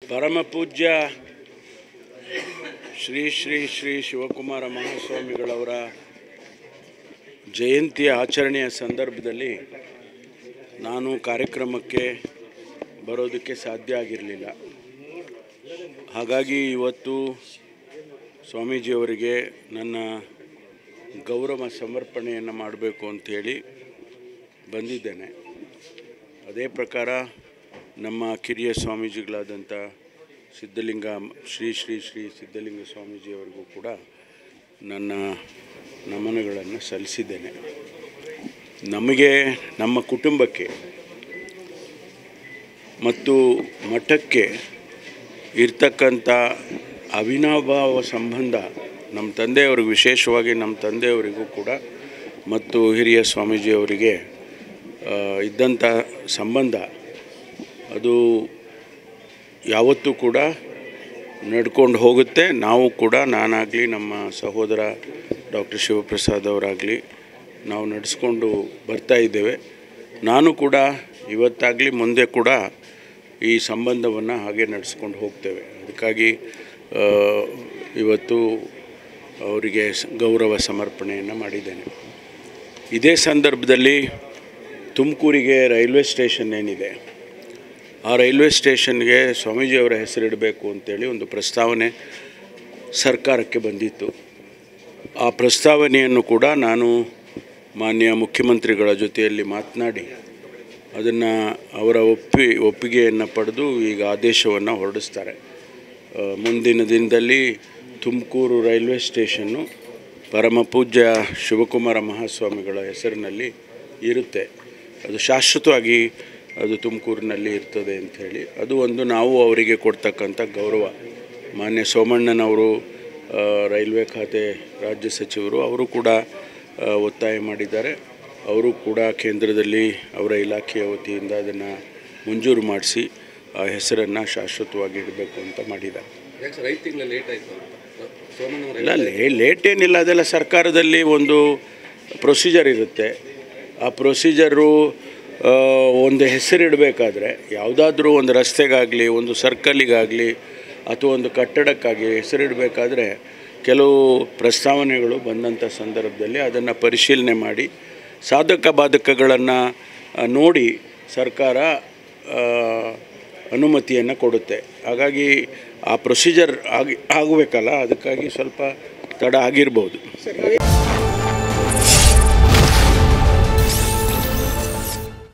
ಪರಮ ಪೂಜ್ಯ ಶ್ರೀ ಶ್ರೀ ಶ್ರೀ ಶಿವಕುಮಾರ ಮಹಾಸ್ವಾಮಿಗಳವರ ಜಯಂತಿಯ ಆಚರಣೆಯ ಸಂದರ್ಭದಲ್ಲಿ ನಾನು ಕಾರ್ಯಕ್ರಮಕ್ಕೆ ಬರೋದಕ್ಕೆ ಸಾಧ್ಯ ಆಗಿರಲಿಲ್ಲ. ಹಾಗಾಗಿ ಇವತ್ತು ಸ್ವಾಮೀಜಿಯವರಿಗೆ ನನ್ನ ಗೌರವ ಸಮರ್ಪಣೆಯನ್ನು ಮಾಡಬೇಕು ಅಂಥೇಳಿ ಬಂದಿದ್ದೇನೆ. ಅದೇ ಪ್ರಕಾರ ನಮ್ಮ ಕಿರಿಯ ಸ್ವಾಮೀಜಿಗಳಾದಂಥ ಶ್ರೀ ಶ್ರೀ ಶ್ರೀ ಸಿದ್ಧಲಿಂಗ ಸ್ವಾಮೀಜಿಯವರಿಗೂ ಕೂಡ ನನ್ನ ನಮನಗಳನ್ನು ಸಲ್ಲಿಸಿದ್ದೇನೆ. ನಮಗೆ, ನಮ್ಮ ಕುಟುಂಬಕ್ಕೆ ಮತ್ತು ಮಠಕ್ಕೆ ಇರ್ತಕ್ಕಂಥ ಅವಿನಾಭಾವ ಸಂಬಂಧ ನಮ್ಮ ತಂದೆಯವರಿಗೂ, ವಿಶೇಷವಾಗಿ ನಮ್ಮ ತಂದೆಯವರಿಗೂ ಕೂಡ ಮತ್ತು ಹಿರಿಯ ಸ್ವಾಮೀಜಿಯವರಿಗೆ ಇದ್ದಂಥ ಸಂಬಂಧ ಅದು ಯಾವತ್ತೂ ಕೂಡ ನಡ್ಕೊಂಡು ಹೋಗುತ್ತೆ. ನಾವು ಕೂಡ, ನಾನಾಗಲಿ ನಮ್ಮ ಸಹೋದರ ಡಾಕ್ಟರ್ ಶಿವಪ್ರಸಾದ್ ಅವರಾಗಲಿ ನಾವು ನಡೆಸ್ಕೊಂಡು ಬರ್ತಾ ಇದ್ದೇವೆ. ನಾನು ಕೂಡ ಇವತ್ತಾಗಲಿ ಮುಂದೆ ಕೂಡ ಈ ಸಂಬಂಧವನ್ನು ಹಾಗೆ ನಡೆಸ್ಕೊಂಡು ಹೋಗ್ತೇವೆ. ಅದಕ್ಕಾಗಿ ಇವತ್ತು ಅವರಿಗೆ ಗೌರವ ಸಮರ್ಪಣೆಯನ್ನು ಮಾಡಿದ್ದೇನೆ. ಇದೇ ಸಂದರ್ಭದಲ್ಲಿ ತುಮಕೂರಿಗೆ ರೈಲ್ವೆ ಸ್ಟೇಷನ್ ಏನಿದೆ, ಆ ರೈಲ್ವೆ ಸ್ಟೇಷನ್ಗೆ ಸ್ವಾಮೀಜಿಯವರ ಹೆಸರಿಡಬೇಕು ಅಂತೇಳಿ ಒಂದು ಪ್ರಸ್ತಾವನೆ ಸರ್ಕಾರಕ್ಕೆ ಬಂದಿತ್ತು. ಆ ಪ್ರಸ್ತಾವನೆಯನ್ನು ಕೂಡ ನಾನು ಮಾನ್ಯ ಮುಖ್ಯಮಂತ್ರಿಗಳ ಜೊತೆಯಲ್ಲಿ ಮಾತನಾಡಿ ಅದನ್ನು ಅವರ ಒಪ್ಪಿಗೆಯನ್ನು ಪಡೆದು ಈಗ ಆದೇಶವನ್ನು ಹೊರಡಿಸ್ತಾರೆ. ಮುಂದಿನ ದಿನದಲ್ಲಿ ತುಮಕೂರು ರೈಲ್ವೆ ಸ್ಟೇಷನ್ನು ಪರಮ ಪೂಜ್ಯ ಶಿವಕುಮಾರ ಮಹಾಸ್ವಾಮಿಗಳ ಹೆಸರಿನಲ್ಲಿ ಇರುತ್ತೆ. ಅದು ಶಾಶ್ವತವಾಗಿ ಅದು ತುಮಕೂರಿನಲ್ಲಿ ಇರ್ತದೆ ಅಂಥೇಳಿ ಅದು ಒಂದು ನಾವು ಅವರಿಗೆ ಕೊಡ್ತಕ್ಕಂಥ ಗೌರವ. ಮಾನ್ಯ ಸೋಮಣ್ಣನವರು ರೈಲ್ವೆ ಖಾತೆ ರಾಜ್ಯ ಸಚಿವರು, ಅವರು ಕೂಡ ಒತ್ತಾಯ ಮಾಡಿದ್ದಾರೆ. ಅವರು ಕೂಡ ಕೇಂದ್ರದಲ್ಲಿ ಅವರ ಇಲಾಖೆಯ ವತಿಯಿಂದ ಅದನ್ನು ಮಂಜೂರು ಮಾಡಿಸಿ ಆ ಹೆಸರನ್ನು ಶಾಶ್ವತವಾಗಿ ಇಡಬೇಕು ಅಂತ ಮಾಡಿದ್ದಾರೆ. ಇಲ್ಲ, ಲೇಟ್ ಏನಿಲ್ಲ. ಅದೆಲ್ಲ ಸರ್ಕಾರದಲ್ಲಿ ಒಂದು ಪ್ರೊಸೀಜರ್ ಇರುತ್ತೆ. ಆ ಪ್ರೊಸೀಜರು ಒಂದು ಹೆಸರಿಡಬೇಕಾದ್ರೆ, ಯಾವುದಾದ್ರೂ ಒಂದು ರಸ್ತೆಗಾಗಲಿ, ಒಂದು ಸರ್ಕಲಿಗಾಗಲಿ ಅಥವಾ ಒಂದು ಕಟ್ಟಡಕ್ಕಾಗಿ ಹೆಸರಿಡಬೇಕಾದ್ರೆ ಕೆಲವು ಪ್ರಸ್ತಾವನೆಗಳು ಬಂದಂಥ ಸಂದರ್ಭದಲ್ಲಿ ಅದನ್ನು ಪರಿಶೀಲನೆ ಮಾಡಿ ಸಾಧಕ ಬಾಧಕಗಳನ್ನು ನೋಡಿ ಸರ್ಕಾರ ಅನುಮತಿಯನ್ನು ಕೊಡುತ್ತೆ. ಹಾಗಾಗಿ ಆ ಪ್ರೊಸೀಜರ್ ಆಗಬೇಕಲ್ಲ, ಅದಕ್ಕಾಗಿ ಸ್ವಲ್ಪ ತಡ ಆಗಿರ್ಬೋದು.